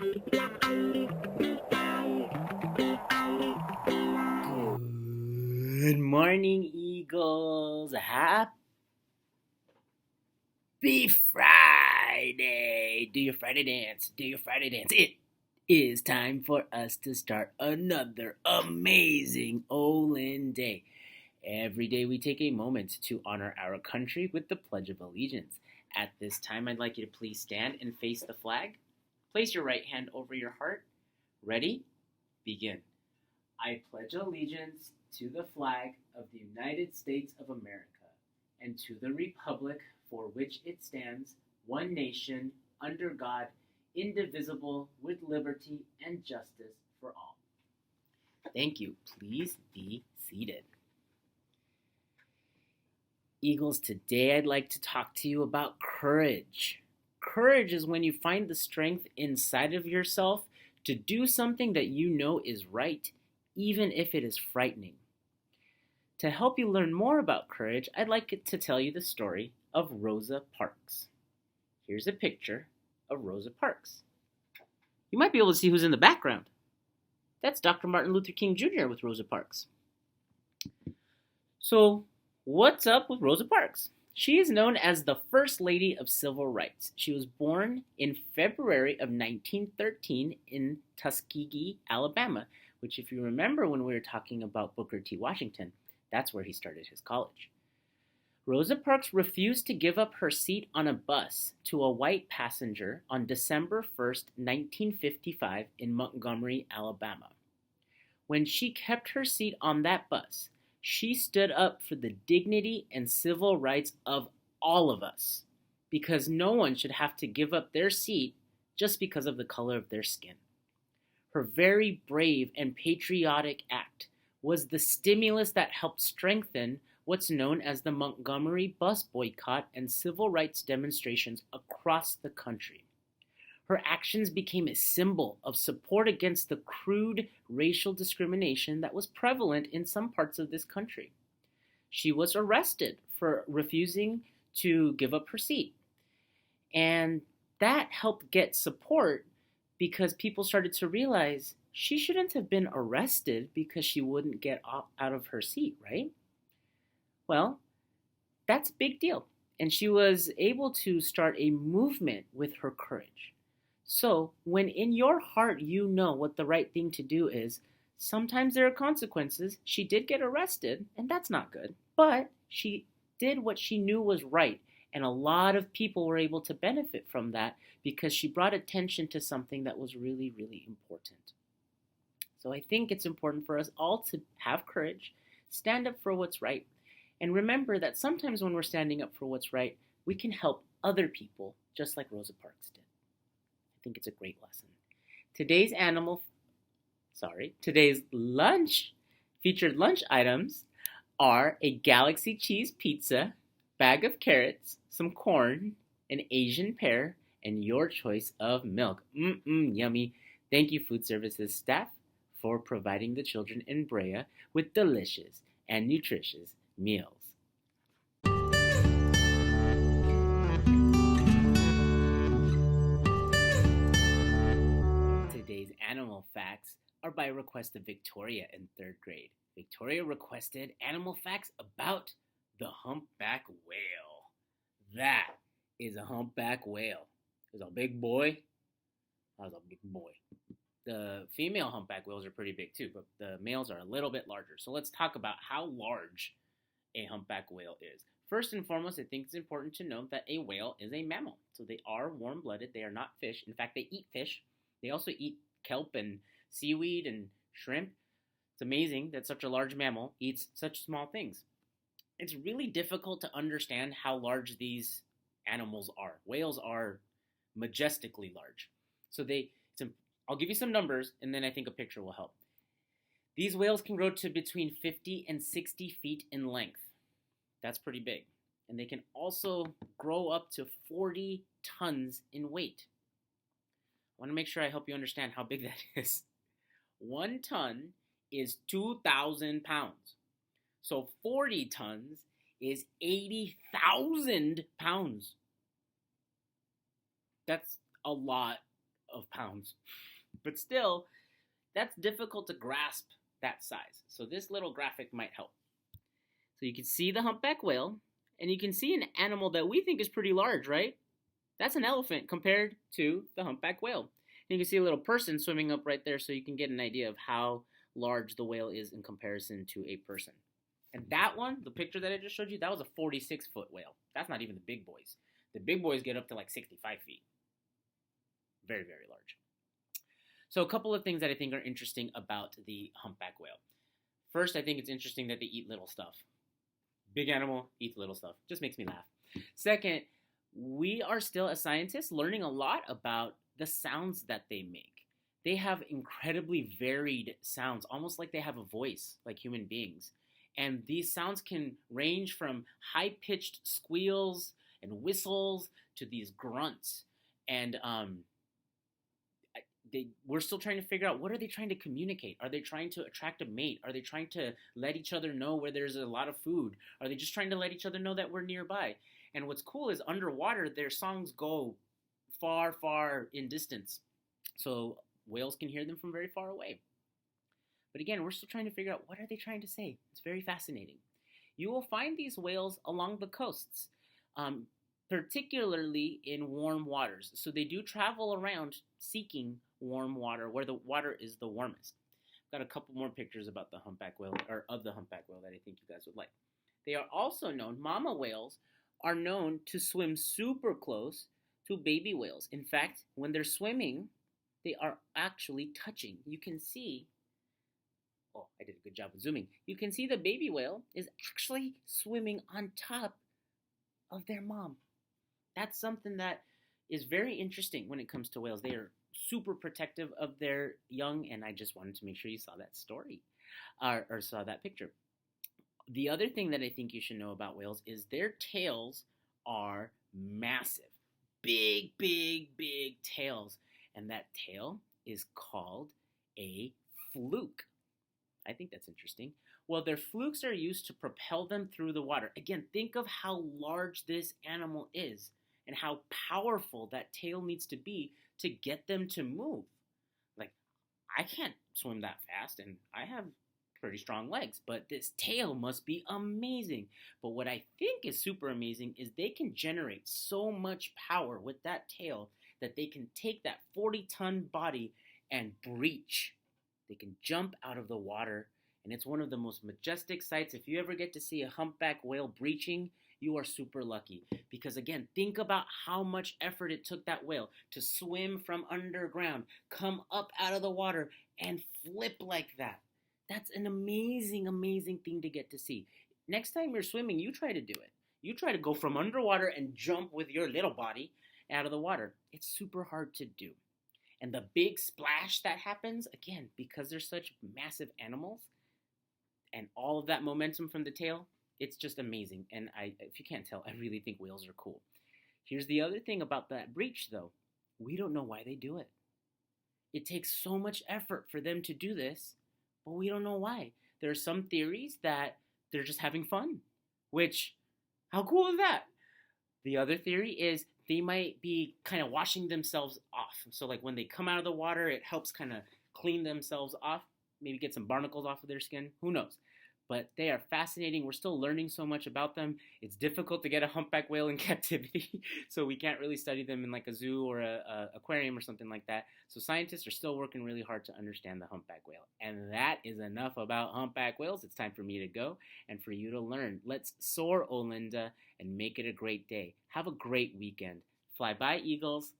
Good morning, Eagles. Happy Friday. Do your Friday dance. Do your Friday dance. It is time for us to start another amazing Olin Day. Every day we take a moment to honor our country with the Pledge of Allegiance. At this time, I'd like you to please stand and face the flag. Place your right hand over your heart. Ready? Begin. I pledge allegiance to the flag of the United States of America and to the republic for which it stands, one nation, under God, indivisible, with liberty and justice for all. Thank you. Please be seated. Eagles, today I'd like to talk to you about courage. Courage is when you find the strength inside of yourself to do something that you know is right, even if it is frightening. To help you learn more about courage, I'd like to tell you the story of Rosa Parks. Here's a picture of Rosa Parks. You might be able to see who's in the background. That's Dr. Martin Luther King Jr. with Rosa Parks. So, what's up with Rosa Parks? She is known as the First Lady of Civil Rights. She was born in February of 1913 in Tuskegee, Alabama, which, if you remember when we were talking about Booker T. Washington, that's where he started his college. Rosa Parks refused to give up her seat on a bus to a white passenger on December 1st, 1955 in Montgomery, Alabama. When she kept her seat on that bus, she stood up for the dignity and civil rights of all of us, because no one should have to give up their seat just because of the color of their skin. Her very brave and patriotic act was the stimulus that helped strengthen what's known as the Montgomery bus boycott and civil rights demonstrations across the country. Her actions became a symbol of support against the crude racial discrimination that was prevalent in some parts of this country. She was arrested for refusing to give up her seat, and that helped get support because people started to realize she shouldn't have been arrested because she wouldn't get out of her seat, right? Well, that's a big deal. And she was able to start a movement with her courage. So, when in your heart you know what the right thing to do is, sometimes there are consequences. She did get arrested, and that's not good. But she did what she knew was right. And a lot of people were able to benefit from that because she brought attention to something that was really, really important. So I think it's important for us all to have courage, stand up for what's right, and remember that sometimes when we're standing up for what's right, we can help other people just like Rosa Parks did. I think it's a great lesson. Today's featured lunch items are a Galaxy cheese pizza, bag of carrots, some corn, an Asian pear, and your choice of milk. Yummy. Thank you, Food Services staff, for providing the children in Brea with delicious and nutritious meals. Today's animal facts are by request of Victoria in 3rd grade. Victoria requested animal facts about the humpback whale. That is a humpback whale. It's a big boy. That's a big boy. The female humpback whales are pretty big too, but the males are a little bit larger. So let's talk about how large a humpback whale is. First and foremost, I think it's important to note that a whale is a mammal. So they are warm-blooded. They are not fish. In fact, they eat fish. They also eat kelp and seaweed and shrimp. It's amazing that such a large mammal eats such small things. It's really difficult to understand how large these animals are. Whales are majestically large. So I'll give you some numbers, and then I think a picture will help. These whales can grow to between 50 and 60 feet in length. That's pretty big. And they can also grow up to 40 tons in weight. I want to make sure I help you understand how big that is. 1 ton is 2,000 pounds. So 40 tons is 80,000 pounds. That's a lot of pounds. But still, that's difficult to grasp that size. So this little graphic might help. So you can see the humpback whale, and you can see an animal that we think is pretty large, right? That's an elephant compared to the humpback whale. And you can see a little person swimming up right there, so you can get an idea of how large the whale is in comparison to a person. And that one, the picture that I just showed you, that was a 46-foot whale. That's not even the big boys. The big boys get up to like 65 feet. Very, very large. So a couple of things that I think are interesting about the humpback whale. First, I think it's interesting that they eat little stuff. Big animal eats little stuff. Just makes me laugh. Second, we are still, as scientists, learning a lot about the sounds that they make. They have incredibly varied sounds, almost like they have a voice, like human beings. And these sounds can range from high-pitched squeals and whistles to these grunts. And we're still trying to figure out, what are they trying to communicate? Are they trying to attract a mate? Are they trying to let each other know where there's a lot of food? Are they just trying to let each other know that we're nearby? And what's cool is underwater, their songs go far, far in distance. So whales can hear them from very far away. But again, we're still trying to figure out, what are they trying to say? It's very fascinating. You will find these whales along the coasts, particularly in warm waters. So they do travel around seeking warm water, where the water is the warmest. I've got a couple more pictures about the humpback whale, or of the humpback whale, that I think you guys would like. They are also known, mama whales are known to swim super close to baby whales. In fact, when they're swimming, they are actually touching. You can see, oh, I did a good job of zooming. You can see the baby whale is actually swimming on top of their mom. That's something that is very interesting when it comes to whales. They are super protective of their young, and I just wanted to make sure you saw that story, or saw that picture. The other thing that I think you should know about whales is their tails are massive. Big, big, big tails. And that tail is called a fluke. I think that's interesting. Well, their flukes are used to propel them through the water. Again, think of how large this animal is and how powerful that tail needs to be to get them to move. Like, I can't swim that fast, and I have pretty strong legs, but this tail must be amazing. But what I think is super amazing is they can generate so much power with that tail that they can take that 40-ton body and breach. They can jump out of the water, and it's one of the most majestic sights. If you ever get to see a humpback whale breaching, you are super lucky. Because again, think about how much effort it took that whale to swim from underground, come up out of the water, and flip like that. That's an amazing, amazing thing to get to see. Next time you're swimming, you try to do it. You try to go from underwater and jump with your little body out of the water. It's super hard to do. And the big splash that happens, again, because they're such massive animals, and all of that momentum from the tail, it's just amazing. And if you can't tell, I really think whales are cool. Here's the other thing about that breach, though. We don't know why they do it. It takes so much effort for them to do this, but we don't know why. There are some theories that they're just having fun, which, how cool is that? The other theory is they might be kind of washing themselves off. So like when they come out of the water, it helps kind of clean themselves off, maybe get some barnacles off of their skin. Who knows? But they are fascinating. We're still learning so much about them. It's difficult to get a humpback whale in captivity, so we can't really study them in like a zoo or a aquarium or something like that. So scientists are still working really hard to understand the humpback whale. And that is enough about humpback whales. It's time for me to go and for you to learn. Let's soar, Olinda, and make it a great day. Have a great weekend. Fly by, eagles.